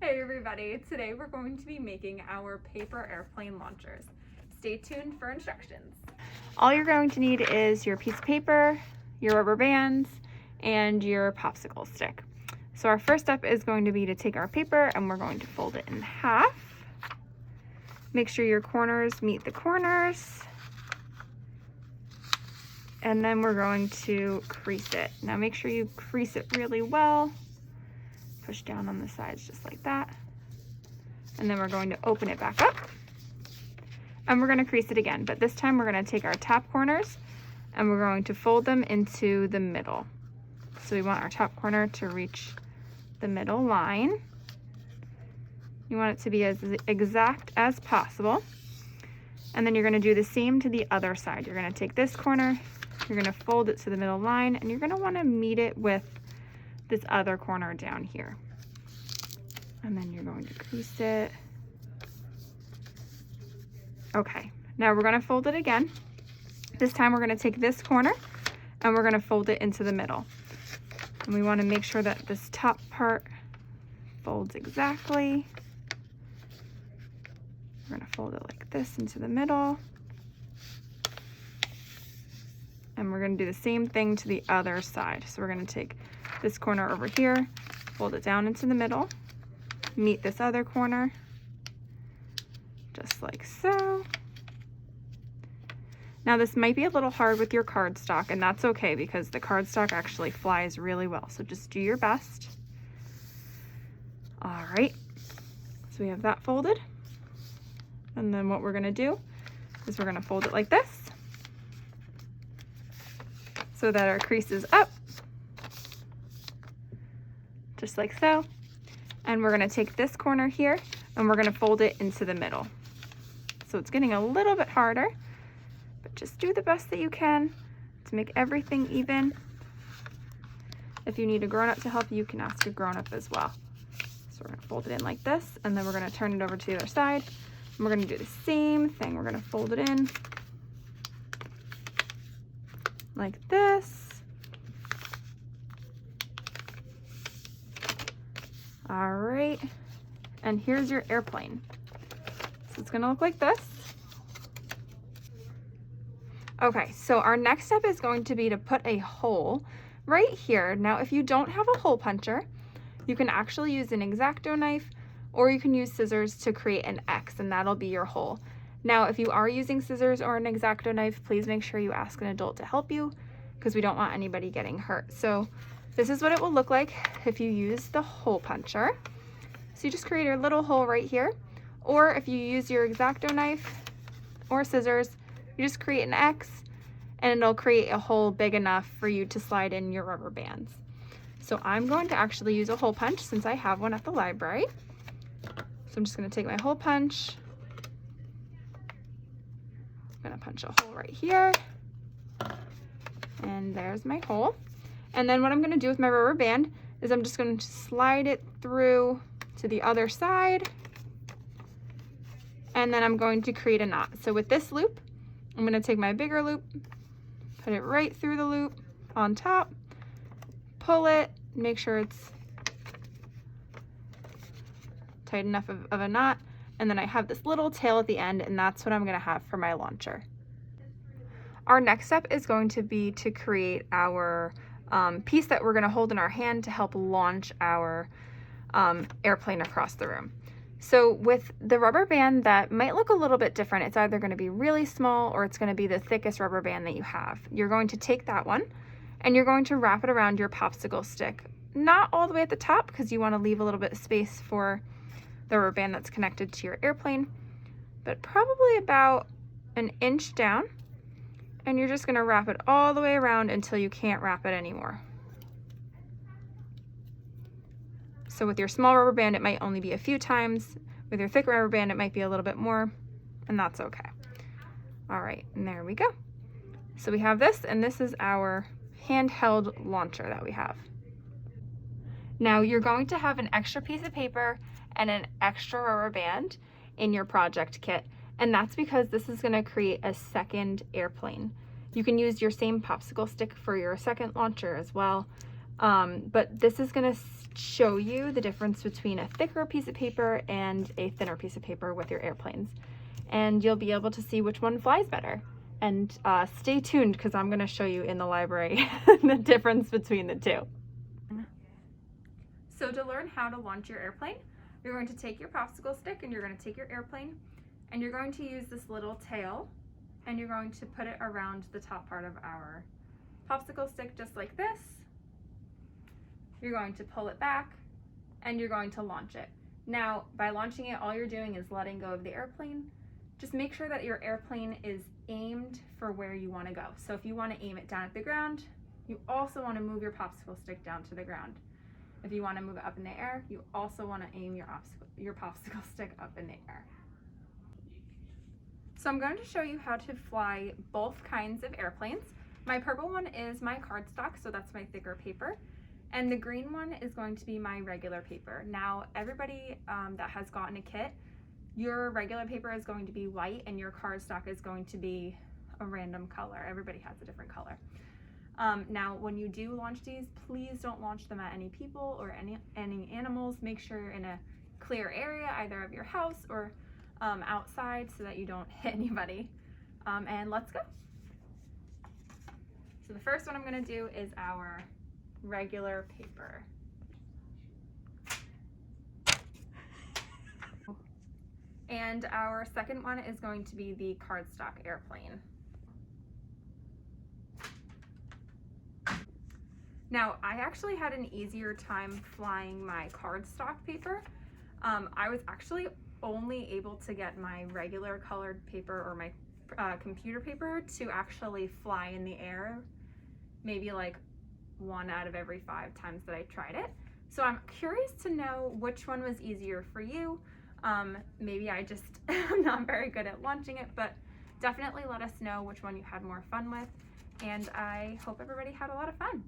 Hey everybody, today we're going to be making our paper airplane launchers. Stay tuned for instructions. All you're going to need is your piece of paper, your rubber bands, and your popsicle stick. So our first step is going to be to take our paper and we're going to fold it in half. Make sure your corners meet the corners. And then we're going to crease it. Now make sure you crease it really well. Push down on the sides just like that. And then we're going to open it back up. And we're going to crease it again, but this time we're going to take our top corners and we're going to fold them into the middle. So we want our top corner to reach the middle line. You want it to be as exact as possible. And then you're going to do the same to the other side. You're going to take this corner, you're going to fold it to the middle line, and you're going to want to meet it with this other corner down here. And then you're going to crease it. Okay, now we're going to fold it again. This time we're going to take this corner and we're going to fold it into the middle. And we want to make sure that this top part folds exactly. We're going to fold it like this into the middle. And we're going to do the same thing to the other side. So we're going to take this corner over here, fold it down into the middle, meet this other corner, just like so. Now this might be a little hard with your cardstock, and that's okay because the cardstock actually flies really well. So just do your best. All right, so we have that folded. And then what we're gonna do is we're gonna fold it like this so that our crease is up, just like so. And we're gonna take this corner here and we're gonna fold it into the middle. So it's getting a little bit harder, but just do the best that you can to make everything even. If you need a grown-up to help you, you can ask a grown-up as well. So we're gonna fold it in like this, and then we're gonna turn it over to the other side. And we're gonna do the same thing. We're gonna fold it in like this. All right, and here's your airplane. So it's gonna look like this. Okay, so our next step is going to be to put a hole right here. Now, if you don't have a hole puncher, you can actually use an X-Acto knife, or you can use scissors to create an X, and that'll be your hole. Now, if you are using scissors or an X-Acto knife, please make sure you ask an adult to help you because we don't want anybody getting hurt. So this is what it will look like if you use the hole puncher. So you just create your little hole right here, or if you use your X-Acto knife or scissors, you just create an X and it'll create a hole big enough for you to slide in your rubber bands. So I'm going to actually use a hole punch since I have one at the library. So I'm just going to take my hole punch. I'm going to punch a hole right here. And there's my hole. And then what I'm going to do with my rubber band is I'm just going to slide it through to the other side. And then I'm going to create a knot. So with this loop, I'm going to take my bigger loop, put it right through the loop on top, pull it, make sure it's tight enough of a knot, and then I have this little tail at the end, and that's what I'm going to have for my launcher. Our next step is going to be to create our piece that we're going to hold in our hand to help launch our airplane across the room. So with the rubber band, that might look a little bit different. It's either going to be really small or it's going to be the thickest rubber band that you have. You're going to take that one and you're going to wrap it around your popsicle stick. Not all the way at the top because you want to leave a little bit of space for the rubber band that's connected to your airplane, but probably about an inch down. And you're just going to wrap it all the way around until you can't wrap it anymore. So with your small rubber band, it might only be a few times. With your thick rubber band, it might be a little bit more, and that's okay. All right, and there we go. So we have this, and this is our handheld launcher that we have. Now you're going to have an extra piece of paper and an extra rubber band in your project kit, and that's because this is going to create a second airplane. You can use your same popsicle stick for your second launcher as well, but this is going to show you the difference between a thicker piece of paper and a thinner piece of paper with your airplanes. And you'll be able to see which one flies better. And stay tuned because I'm going to show you in the library the difference between the two. So to learn how to launch your airplane, you're going to take your popsicle stick and you're going to take your airplane and you're going to use this little tail and you're going to put it around the top part of our popsicle stick just like this. You're going to pull it back and you're going to launch it. Now, by launching it, all you're doing is letting go of the airplane. Just make sure that your airplane is aimed for where you want to go. So if you want to aim it down at the ground, you also want to move your popsicle stick down to the ground. If you want to move it up in the air, you also want to aim your popsicle stick up in the air. So I'm going to show you how to fly both kinds of airplanes. My purple one is my cardstock, so that's my thicker paper. And the green one is going to be my regular paper. Now, everybody that has gotten a kit, your regular paper is going to be white and your cardstock is going to be a random color. Everybody has a different color. Now, when you do launch these, please don't launch them at any people or any animals. Make sure you're in a clear area, either of your house or outside, so that you don't hit anybody. And let's go. So the first one I'm going to do is our regular paper. And our second one is going to be the Cardstock Airplane. Now, I actually had an easier time flying my cardstock paper. I was actually only able to get my regular colored paper or my computer paper to actually fly in the air, maybe like 1 out of every 5 times that I tried it. So I'm curious to know which one was easier for you. Maybe I just am not very good at launching it, but definitely let us know which one you had more fun with. And I hope everybody had a lot of fun.